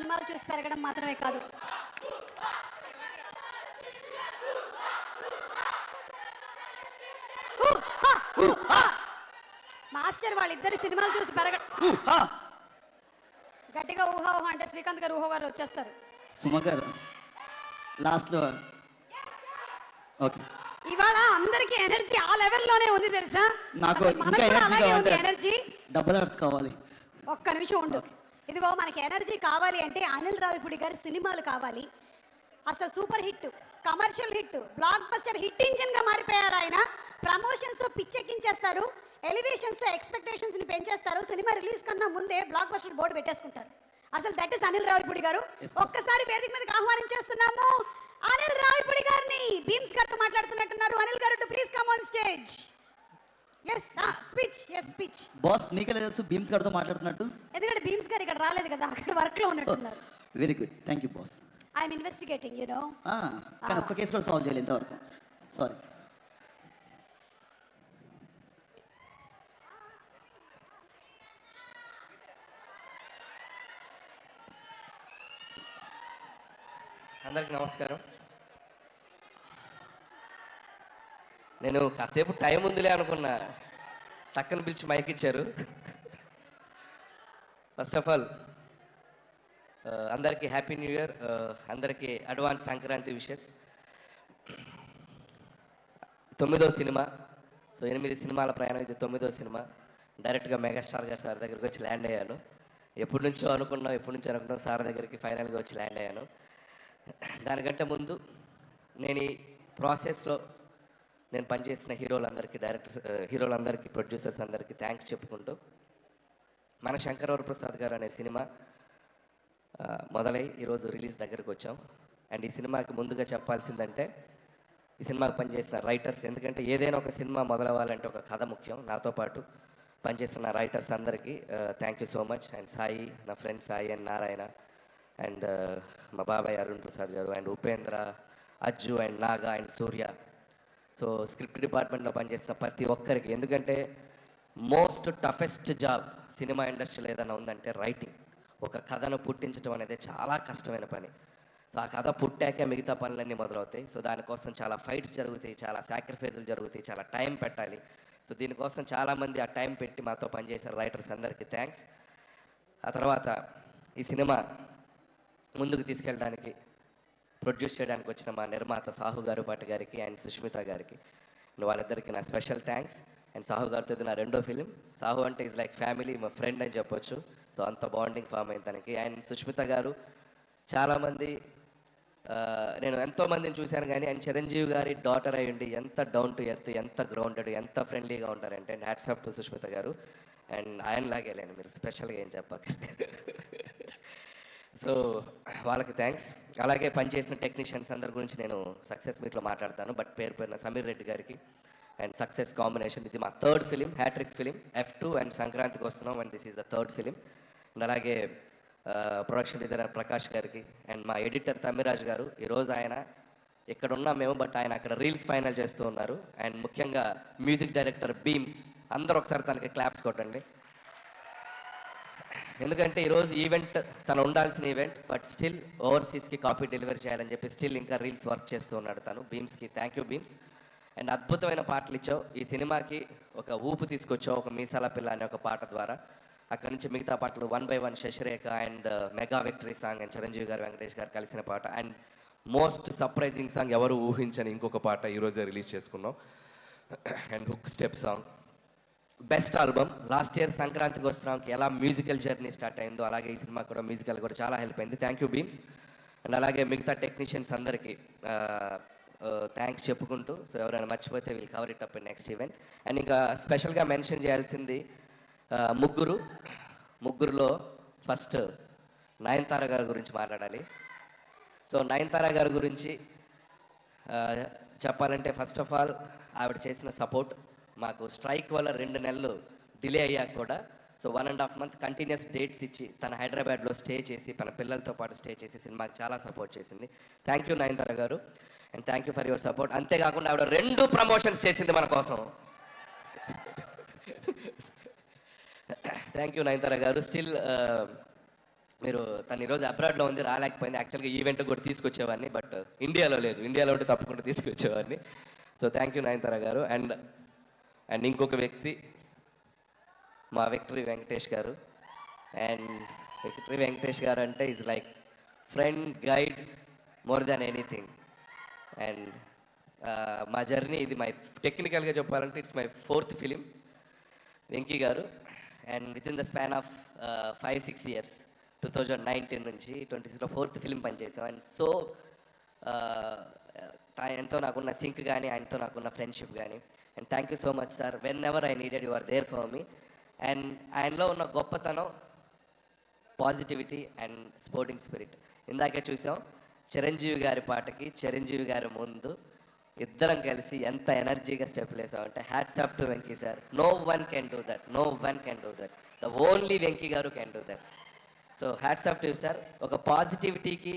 సినిమాలు చూసి పెరగడం మాత్రమే కాదు, మాస్టర్ వాళ్ళిద్దరి సినిమాలు చూసి పెరగడం. గట్టిగా ఊహా ఊహా అంటే శ్రీకాంత్ గారు ఊహో గారు వచ్చేస్తారు. సుమ గారు లాస్ట్లో ఓకే. ఇవాళ అందరికి ఎనర్జీ ఆ లెవెల్లోనే ఉంది తెలుసా. నాకు ఇంకా ఎనర్జీ డబుల్ హార్ట్స్ కావాలి. ఒక్క నిమిషం ఉండు. ఇదిగో మనకి ఎనర్జీ కావాలి అంటే అనిల్ రావిపూడి గారి సినిమాలు కావాలి. అసలు super hit, commercial hit, block buster hit engine గా మారిపోయారు ఆయన. ప్రమోషన్స్ తో పిచ్చెక్కించేస్తారు, ఎలివేషన్స్ తో ఎక్స్పెక్టేషన్స్ ని పెంచేస్తారు. సినిమా రిలీజ్ కన్నా ముందే బ్లాక్ బస్టర్ బోర్డు పెట్టేసుకుంటారు. అసలు దట్ ఇస్ అనిల్ రావిపూడి గారు. ఒక్కసారి వేదిక మీదకి ఆహ్వానించేస్తున్నాము అనిల్ రావిపూడి గారిని. భీమ్స్ గారితో మాట్లాడుతున్నట్టున్నారు. Anil garu to please come on stage. Yes speech. Yes speech. Boss మీకే తెలుసు భీమ్స్ గారితో మాట్లాడుతున్నట్టు. ఎందుకంటే భీమ్స్ గారు ఇక్కడ రాలేదు కదా, అక్కడ వర్క్ లో ఉన్నట్టున్నారు. Very good, thank you boss. I'm investigating you know. కానీ ఒక్క కేసు కూడా సాల్వ్ చేయలేదు ఇంతవరకు. సారీ. అందరికి నమస్కారం. నేను కాసేపు టైం ఉందిలే అనుకున్నా, టక్కన పిలిచి మైక్ ఇచ్చారు. ఫస్ట్ ఆఫ్ ఆల్ అందరికీ హ్యాపీ న్యూ ఇయర్, అందరికీ అడ్వాన్స్ సంక్రాంతి విషెస్. 9వ సినిమా. సో 8 సినిమాల ప్రయాణం, ఇది 9వ సినిమా. డైరెక్ట్గా మెగాస్టార్ గారు సార్ దగ్గరికి వచ్చి ల్యాండ్ అయ్యాను. ఎప్పటి నుంచో అనుకున్నాం సార్ దగ్గరికి ఫైనల్గా వచ్చి ల్యాండ్ అయ్యాను. దానికంటే ముందు నేను ఈ ప్రాసెస్లో నేను పనిచేసిన హీరోలందరికీ ప్రొడ్యూసర్స్ అందరికీ థ్యాంక్స్ చెప్పుకుంటూ, మన శంకరవర ప్రసాద్ గారు అనే సినిమా మొదలై ఈరోజు రిలీజ్ దగ్గరకు వచ్చాం. అండ్ ఈ సినిమాకి ముందుగా చెప్పాల్సిందంటే ఈ సినిమాకి పనిచేసిన రైటర్స్. ఎందుకంటే ఏదైనా ఒక సినిమా మొదలవ్వాలంటే ఒక కథ ముఖ్యం. నాతో పాటు పనిచేస్తున్న రైటర్స్ అందరికీ thank you so much. And Sai, నా friend Sai and Narayana, and మా బాబాయ్ Arun Prasad garu, and Upendra, Ajju, and Naga, and Surya. So script డిపార్ట్మెంట్లో పనిచేసిన ప్రతి ఒక్కరికి, ఎందుకంటే మోస్ట్ టఫెస్ట్ జాబ్ సినిమా ఇండస్ట్రీలో ఏదైనా ఉందంటే రైటింగ్. ఒక కథను పుట్టించడం అనేది చాలా కష్టమైన పని. సో ఆ కథ పుట్టాకే మిగతా పనులన్నీ మొదలవుతాయి. సో దానికోసం చాలా ఫైట్స్ జరుగుతాయి, చాలా సాక్రిఫైజులు జరుగుతాయి, చాలా టైం పెట్టాలి. సో దీనికోసం చాలామంది ఆ టైం పెట్టి మాతో పనిచేసిన రైటర్స్ అందరికీ థ్యాంక్స్. ఆ తర్వాత ఈ సినిమా ముందుకు తీసుకెళ్ళడానికి, ప్రొడ్యూస్ చేయడానికి వచ్చిన మా నిర్మాత సాహు గారు పాటి గారికి అండ్ సుష్మిత గారికి, వాళ్ళిద్దరికి నా స్పెషల్ థ్యాంక్స్. అండ్ సాహు గారితో ఇది నా 2వ ఫిలిం. సాహు అంటే ఈజ్ లైక్ ఫ్యామిలీ, మా ఫ్రెండ్ అని చెప్పొచ్చు. సో అంత బాండింగ్ ఫామ్ అయింది తనకి. అండ్ సుష్మిత గారు చాలామంది, నేను ఎంతోమందిని చూశాను కానీ ఆయన చిరంజీవి గారి డాటర్ అయ్యండి ఎంత డౌన్ టు ఎర్త్, ఎంత గ్రౌండెడ్, ఎంత ఫ్రెండ్లీగా ఉంటారంటే. And hats off to Sushmita గారు. అండ్ ఆయనలాగే లేను, మీరు స్పెషల్గా ఏం చెప్పక. సో వాళ్ళకి థ్యాంక్స్. అలాగే పనిచేసిన టెక్నీషియన్స్ అందరి గురించి నేను సక్సెస్ మీట్లో మాట్లాడతాను, బట్ పేరున సమీర్ రెడ్డి గారికి అండ్ సక్సెస్ కాంబినేషన్. ఇది మా 3rd film, hat trick film, F2. And సంక్రాంతికి వస్తున్నాం, and this is the 3rd film. And అలాగే ప్రొడక్షన్ డిజైనర్ ప్రకాష్ గారికి, అండ్ మా ఎడిటర్ తమ్మిరాజ్ గారు. ఈరోజు ఆయన ఇక్కడ ఉన్నాం మేము, బట్ ఆయన అక్కడ రీల్స్ ఫైనల్ చేస్తూ ఉన్నారు. అండ్ ముఖ్యంగా మ్యూజిక్ డైరెక్టర్ భీమ్స్. అందరూ ఒకసారి తనకి క్లాప్స్ కొట్టండి. ఎందుకంటే ఈరోజు ఈవెంట్ తను ఉండాల్సిన ఈవెంట్, బట్ స్టిల్ ఓవర్సీస్కి కాపీ డెలివరీ చేయాలని చెప్పి స్టిల్ ఇంకా రీల్స్ వర్క్ చేస్తూ ఉన్నాడు తను. భీమ్స్కి థ్యాంక్ యూ భీమ్స్. అండ్ అద్భుతమైన పాటలు ఇచ్చావు. ఈ సినిమాకి ఒక ఊపు తీసుకొచ్చావు, ఒక మీసాల పిల్ల అనే ఒక పాట ద్వారా. అక్కడి నుంచి మిగతా పాటలు 1 by 1, Shashirekha, and mega victory song, and Chiranjeevi garu, Venkatesh గారు కలిసిన పాట, అండ్ మోస్ట్ సర్ప్రైజింగ్ సాంగ్, ఎవరు ఊహించని ఇంకొక పాట ఈరోజే రిలీజ్ చేసుకున్నాం, and hook step song. Best album. Last year సంక్రాంతికి వస్తున్నాంకి ఎలా మ్యూజికల్ జర్నీ స్టార్ట్ అయిందో అలాగే ఈ సినిమా కూడా మ్యూజికల్ కూడా చాలా హెల్ప్ అయింది. Thank you Bheems. అండ్ అలాగే మిగతా టెక్నీషియన్స్ అందరికీ థ్యాంక్స్ చెప్పుకుంటూ, సో ఎవరైనా మర్చిపోతే we'll cover it up in next event. And ఇంకా స్పెషల్గా మెన్షన్ చేయాల్సింది ముగ్గురులో ఫస్ట్ నయనతార గారి గురించి మాట్లాడాలి. సో నయనతార గారి గురించి చెప్పాలంటే ఫస్ట్ ఆఫ్ ఆల్ ఆవిడ చేసిన సపోర్ట్ మాకు స్ట్రైక్ వల్ల 2 నెలలు డిలే అయ్యాక కూడా, సో 1.5 month కంటిన్యూస్ డేట్స్ ఇచ్చి తన హైదరాబాద్లో స్టే చేసి తన పిల్లలతో పాటు స్టే చేసి సినిమాకి చాలా సపోర్ట్ చేసింది. థ్యాంక్ యూ నయనతార గారు, and thank you for your support. అంతేకాకుండా ఆవిడ 2 ప్రమోషన్స్ చేసింది మన కోసం. థ్యాంక్ యూ నయనతార గారు. స్టిల్ మీరు తను ఈరోజు అబ్రాడ్లో ఉంది, రాలేకపోయింది. యాక్చువల్గా ఈవెంట్ కూడా తీసుకొచ్చేవాడిని, బట్ ఇండియాలో లేదు. ఇండియాలో ఉంటే తప్పకుండా తీసుకొచ్చేవాడిని. సో థ్యాంక్ యూ నయనతార గారు. అండ్ ఇంకొక వ్యక్తి మా విక్టరీ వెంకటేష్ గారు. అండ్ విక్టరీ వెంకటేష్ గారు అంటే is like friend, guide, more than anything. And మా జర్నీ ఇది టెక్నికల్గా చెప్పాలంటే it's my 4th film Venky garu. And with in the span of 5-6 years 2019 నుంచి 26లో 4th ఫిలిం పనిచేసాం. అండ్ సో ఆయనతో నాకున్న సింక్ కానీ, ఆయనతో నాకున్న ఫ్రెండ్షిప్ కానీ. And thank you so much sir. Whenever I needed you are there for me. And ఆయనలో ఉన్న గొప్పతనం పాజిటివిటీ అండ్ స్పోర్టింగ్ స్పిరిట్. ఇందాకే చూసాం చిరంజీవి గారి పాటకి చిరంజీవి గారి ముందు ఇద్దరం కలిసి ఎంత ఎనర్జీగా స్టెప్లు వేసామంటే hats off to Venky sir. No one can do that, no one can do that, the only Venky garu can do that. So hats off to sir. ఒక పాజిటివిటీకి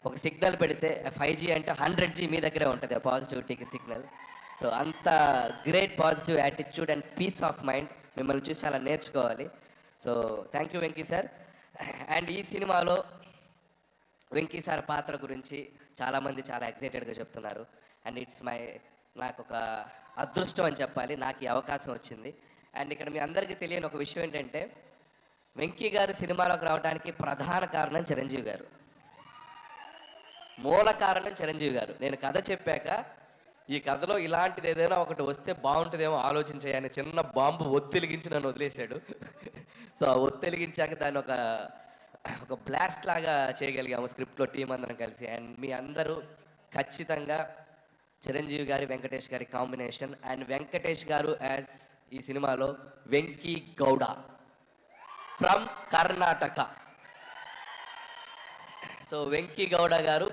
ఒక సిగ్నల్ పెడితే 5G అంటే 100G మీ దగ్గరే ఉంటుంది ఆ పాజిటివిటీకి సిగ్నల్. సో అంత great positive attitude and peace of mind మిమ్మల్ని చూసి అలా నేర్చుకోవాలి. So thank you Venky sir. And ఈ సినిమాలో వెంకీ సార్ పాత్ర గురించి చాలామంది చాలా ఎక్సైటెడ్గా చెప్తున్నారు. అండ్ నాకు ఒక అదృష్టం అని చెప్పాలి, నాకు ఈ అవకాశం వచ్చింది. అండ్ ఇక్కడ మీ అందరికీ తెలియని ఒక విషయం ఏంటంటే వెంకీ గారు సినిమాలోకి రావడానికి ప్రధాన కారణం చిరంజీవి గారు, మూల కారణం చిరంజీవి గారు. నేను కథ చెప్పాక ఈ కథలో ఇలాంటిది ఏదైనా ఒకటి వస్తే బాగుంటుందేమో ఆలోచించాయని చిన్న బాంబు ఒత్తిలిగించి నన్ను వదిలేశాడు. సో ఆ ఒత్తిలిగించాక దాన్ని ఒక బ్లాస్ట్ లాగా చేయగలిగాము స్క్రిప్ట్లో టీం అందరం కలిసి. అండ్ మీ అందరూ ఖచ్చితంగా చిరంజీవి గారి వెంకటేష్ గారి కాంబినేషన్. అండ్ వెంకటేష్ గారు యాజ్ ఈ సినిమాలో వెంకీ గౌడ ఫ్రమ్ కర్ణాటక. సో వెంకీ గౌడ గారు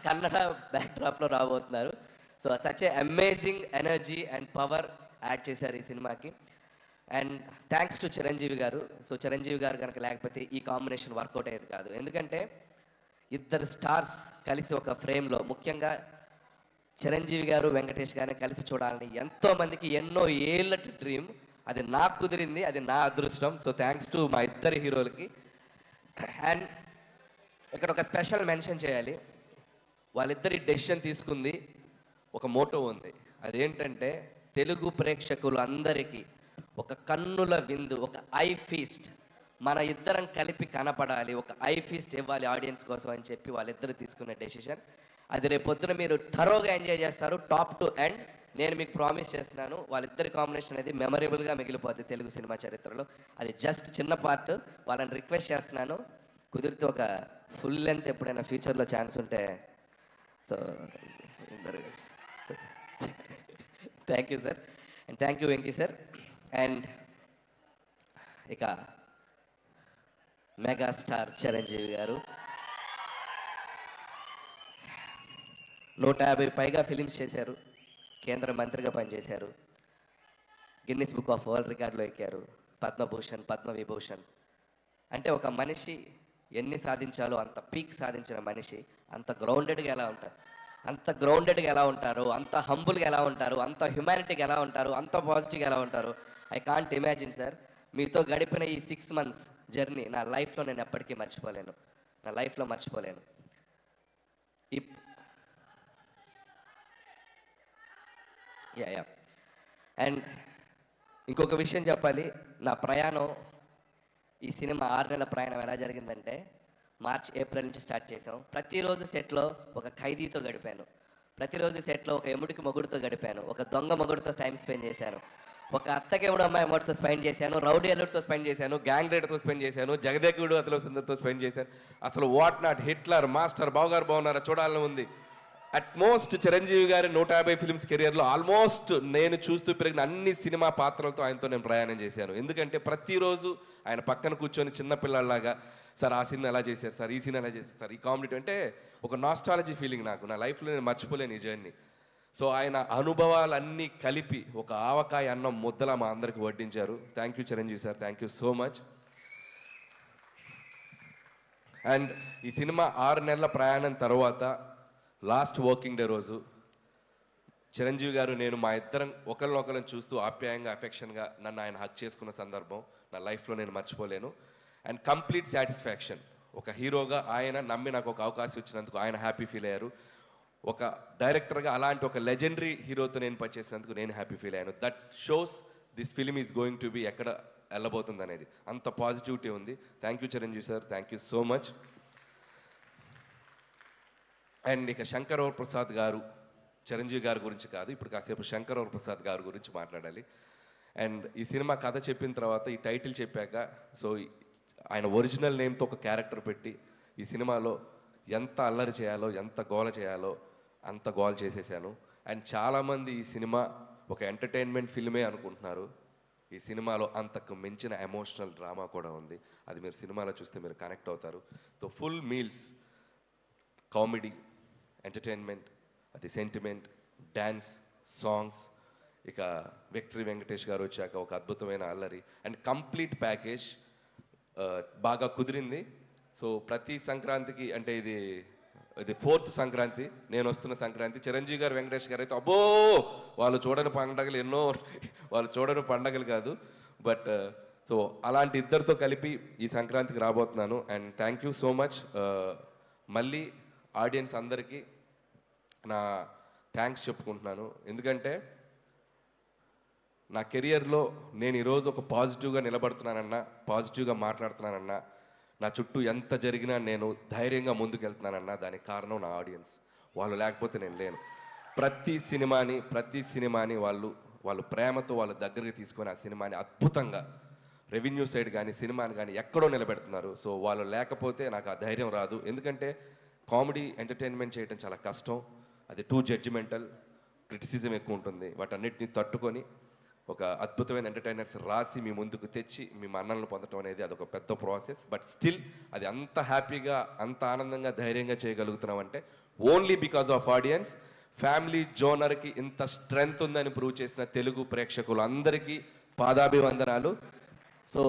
కన్నడ బ్యాక్డ్రాప్లో రాబోతున్నారు. So such a amazing energy and power add చేశారు ఈ సినిమాకి. అండ్ థ్యాంక్స్ టు చిరంజీవి గారు. సో చిరంజీవి గారు కనుక లేకపోతే ఈ కాంబినేషన్ వర్కౌట్ అయ్యేది కాదు. ఎందుకంటే ఇద్దరు స్టార్స్ కలిసి ఒక ఫ్రేమ్లో, ముఖ్యంగా చిరంజీవి గారు వెంకటేష్ గారిని కలిసి చూడాలని ఎంతోమందికి ఎన్నో ఏళ్ళటి డ్రీమ్. అది నాకు కుదిరింది, అది నా అదృష్టం. సో థ్యాంక్స్ టు మా ఇద్దరు హీరోలకి. అండ్ ఇక్కడ ఒక స్పెషల్ మెన్షన్ చేయాలి. వాళ్ళిద్దరి డెసిషన్ తీసుకుంది ఒక మోటో ఉంది. అదేంటంటే తెలుగు ప్రేక్షకులు అందరికీ ఒక కన్నుల విందు, ఒక ఐ ఫీస్ట్, మన ఇద్దరం కలిపి కనపడాలి, ఒక ఐ ఫీస్ట్ ఇవ్వాలి ఆడియన్స్ కోసం అని చెప్పి వాళ్ళిద్దరు తీసుకున్న డెసిషన్. అది రేపు పొద్దున మీరు థరోగా ఎంజాయ్ చేస్తారు టాప్ టు ఎండ్. నేను మీకు ప్రామిస్ చేస్తున్నాను, వాళ్ళిద్దరి కాంబినేషన్ అనేది మెమరబుల్గా మిగిలిపోతుంది తెలుగు సినిమా చరిత్రలో. అది జస్ట్ చిన్న పార్ట్. వాళ్ళని రిక్వెస్ట్ చేస్తున్నాను, కుదిరితే ఒక ఫుల్ లెంత్ ఎప్పుడైనా ఫ్యూచర్లో ఛాన్స్ ఉంటే. So thank you sir. And thank you Venky sir. And ఇక మెగాస్టార్ చిరంజీవి గారు 150 పైగా ఫిలిమ్స్ చేశారు, కేంద్ర మంత్రిగా పనిచేశారు, గిన్నిస్ బుక్ ఆఫ్ వరల్డ్ రికార్డులో ఎక్కారు, పద్మభూషణ్, పద్మవిభూషణ్. అంటే ఒక మనిషి ఎన్ని సాధించాలో అంత పీక్ సాధించిన మనిషి అంత గ్రౌండెడ్గా ఎలా ఉంటారు, అంత హంబుల్గా ఎలా ఉంటారు, అంత హ్యుమానిటీగా ఎలా ఉంటారు, అంత పాజిటివ్గా ఎలా ఉంటారు. I can't imagine sir. మీతో గడిపిన ఈ 6 months జర్నీ నా లైఫ్లో నేను ఎప్పటికీ మర్చిపోలేను. యా. అండ్ ఇంకొక విషయం చెప్పాలి. నా ప్రయాణం, ఈ సినిమా 6 నెలల ప్రయాణం ఎలా జరిగిందంటే మార్చ్, ఏప్రిల్ నుంచి స్టార్ట్ చేసాం. ప్రతిరోజు సెట్లో ఒక ఖైదీతో గడిపాను, ప్రతిరోజు సెట్లో ఒక ఎముడికి మొగుడుతో గడిపాను, ఒక దొంగ మొగుడుతో టైం స్పెండ్ చేశాను, ఒక అత్తకెముడు అమ్మాయి మొగుడుతో స్పెండ్ చేశాను, రౌడీ అల్లుడితో స్పెండ్ చేశాను, గ్యాంగ్ రైడర్తో స్పెండ్ చేశాను, జగదేకుడు అతలో సుందర్తో స్పెండ్ చేశాను. అసలు వాట్ నాట్, హిట్లర్, మాస్టర్, బావగారు బాగున్నారా చూడాలని ఉంది. అట్మోస్ట్ చిరంజీవి గారి 150 ఫిల్మ్స్ కెరియర్లో ఆల్మోస్ట్ నేను చూస్తూ పెరిగిన అన్ని సినిమా పాత్రలతో ఆయనతో నేను ప్రయాణం చేశాను. ఎందుకంటే ప్రతిరోజు ఆయన పక్కన కూర్చొని చిన్నపిల్లలాగా, సార్ ఆ సినిమా ఎలా చేశారు సార్, ఈ సినిమా ఎలా చేశారు సార్, ఈ కామెడీ అంటే ఒక నాస్టాలజీ ఫీలింగ్ నాకు. నా లైఫ్లో నేను మర్చిపోలేను ఈ జర్నీ. సో ఆయన అనుభవాలన్నీ కలిపి ఒక ఆవకాయ అన్నం ముద్దలా మా అందరికి వడ్డించారు. Thank you Chiranjeevi sir, thank you so much. And ఈ సినిమా 6 నెలల ప్రయాణం తర్వాత లాస్ట్ వర్కింగ్ డే రోజు చిరంజీవి గారు, నేను మా ఇద్దరం ఒకరినొకరిని చూస్తూ ఆప్యాయంగా, అఫెక్షన్గా నన్ను ఆయన హక్ చేసుకున్న సందర్భం నా లైఫ్లో నేను మర్చిపోలేను. And complete satisfaction. ఒక హీరోగా ఆయన నమ్మి నాకు ఒక అవకాశం ఇచ్చినందుకు ఆయన హ్యాపీ ఫీల్ అయ్యారు. ఒక డైరెక్టర్గా అలాంటి ఒక లెజెండరీ హీరోతో నేను పనిచేసినందుకు నేను హ్యాపీ ఫీల్ అయ్యాను. That shows this film is going to be ఎక్కడ వెళ్ళబోతుంది అనేది. అంత పాజిటివిటీ ఉంది. Thank you Chiranjeevi sir, thank you so much. And ఇక శంకర్ ప్రసాద్ గారు, చిరంజీవి గారి గురించి కాదు, ఇప్పుడు కాసేపు శంకర్ ప్రసాద్ గారి గురించి మాట్లాడాలి. అండ్ ఈ సినిమా కథ చెప్పిన తర్వాత, ఈ టైటిల్ చెప్పాక, సో ఆయన ఒరిజినల్ నేమ్తో ఒక క్యారెక్టర్ పెట్టి ఈ సినిమాలో ఎంత అల్లరి చేయాలో, ఎంత గోల చేయాలో అంత గోల చేసేసాను. అండ్ చాలామంది ఈ సినిమా ఒక ఎంటర్టైన్మెంట్ ఫిల్మే అనుకుంటున్నారు. ఈ సినిమాలో అంతకు మించిన ఎమోషనల్ డ్రామా కూడా ఉంది. అది మీరు సినిమాలో చూస్తే మీరు కనెక్ట్ అవుతారు. So full meals, comedy, entertainment, అది సెంటిమెంట్, డ్యాన్స్, సాంగ్స్, ఇక విక్టరీ వెంకటేష్ గారు వచ్చాక ఒక అద్భుతమైన అల్లరి అండ్ కంప్లీట్ ప్యాకేజ్ బాగా కుదిరింది. సో ప్రతి సంక్రాంతికి, అంటే ఇది 4th సంక్రాంతి, నేను వస్తున్న సంక్రాంతి, చిరంజీవి గారు, వెంకటేష్ గారు అయితే అబ్బో వాళ్ళు చూడని పండగలు ఎన్నో, వాళ్ళు చూడని పండగలు కాదు. బట్ సో అలాంటి ఇద్దరితో కలిపి ఈ సంక్రాంతికి రాబోతున్నాను. And thank you so much. మళ్ళీ ఆడియన్స్ అందరికీ నా థ్యాంక్స్ చెప్పుకుంటున్నాను. ఎందుకంటే నా కెరియర్లో నేను ఈరోజు ఒక పాజిటివ్గా నిలబడుతున్నానన్నా, పాజిటివ్గా మాట్లాడుతున్నానన్నా, నా చుట్టూ ఎంత జరిగినా నేను ధైర్యంగా ముందుకెళ్తున్నానన్నా దానికి కారణం నా ఆడియన్స్. వాళ్ళు లేకపోతే నేను లేను. ప్రతి సినిమాని వాళ్ళు ప్రేమతో వాళ్ళ దగ్గరికి తీసుకొని ఆ సినిమాని అద్భుతంగా రెవెన్యూ సైడ్ కానీ సినిమాని కానీ ఎక్కడో నిలబెడుతున్నారు. సో వాళ్ళు లేకపోతే నాకు ఆ ధైర్యం రాదు. ఎందుకంటే కామెడీ ఎంటర్టైన్మెంట్ చేయడం చాలా కష్టం. అది టూ జడ్జిమెంటల్, క్రిటిసిజం ఎక్కువ ఉంటుంది. వాటన్నిటిని తట్టుకొని ఒక అద్భుతమైన ఎంటర్టైనర్స్ రాసి మీ ముందుకు తెచ్చి మీ మన్నలను పొందడం అనేది అదొక పెద్ద ప్రాసెస్. బట్ స్టిల్ అది అంత హ్యాపీగా, అంత ఆనందంగా, ధైర్యంగా చేయగలుగుతున్నామంటే only because of audience. Family జోనర్కి ఇంత స్ట్రెంగ్త్ ఉందని ప్రూవ్ చేసిన తెలుగు ప్రేక్షకులు అందరికీ పాదాభివందనాలు. సో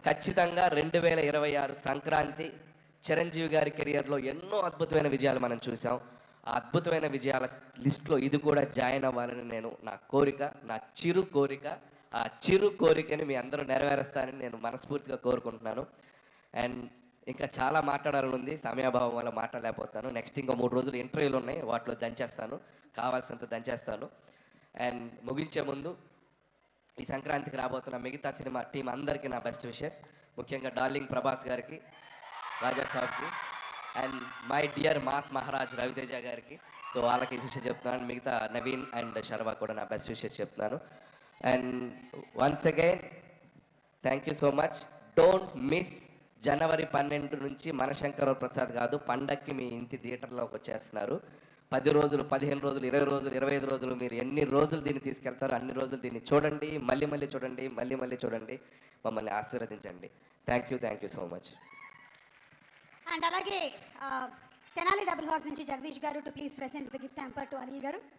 ఖచ్చితంగా 2026 సంక్రాంతి చిరంజీవి గారి కెరియర్లో ఎన్నో అద్భుతమైన విజయాలు మనం చూసాం. ఆ అద్భుతమైన విజయాల లిస్ట్లో ఇది కూడా జాయిన్ అవ్వాలని నేను, నా కోరిక, నా చిరు కోరిక. ఆ చిరు కోరికని మీ అందరూ నెరవేరుస్తారని నేను మనస్ఫూర్తిగా కోరుకుంటున్నాను. అండ్ ఇంకా చాలా మాట్లాడాలని ఉంది, సమయాభావం వల్ల మాట్లాడలేకపోతాను. నెక్స్ట్ ఇంకో 3 రోజులు ఇంటర్వ్యూలు ఉన్నాయి, వాటిలో దంచేస్తాను, కావాల్సినంత దంచేస్తాను. అండ్ ముగించే ముందు ఈ సంక్రాంతికి రాబోతున్న మిగతా సినిమా టీం అందరికీ నా బెస్ట్ విషెస్. ముఖ్యంగా డార్లింగ్ ప్రభాస్ గారికి, రాజా సాబ్కి, and my dear mass Maharaj Ravi Teja గారికి. సో వాళ్ళకి విషయం చెప్తున్నాను. మిగతా నవీన్ అండ్ శర్వా కూడా నా బెస్ట్ విషెస్ చెప్తున్నాను. And once again thank you so much. Don't miss జనవరి 12 నుంచి మన శంకర్ ప్రసాద్ కాదు, పండక్కి మీ ఇంటి థియేటర్లోకి వచ్చేస్తున్నారు. 10 రోజులు, 15 రోజులు, 20 రోజులు, 25 రోజులు, మీరు ఎన్ని రోజులు దీన్ని తీసుకెళ్తారో అన్ని రోజులు దీన్ని చూడండి, మళ్ళీ చూడండి, మళ్ళీ చూడండి, మమ్మల్ని ఆశీర్వదించండి. Thank you so much. And అలాగే తెనాలి డబుల్ హార్స్ నుంచి జగదీష్ గారు to please present the gift hamper to Anil గారు.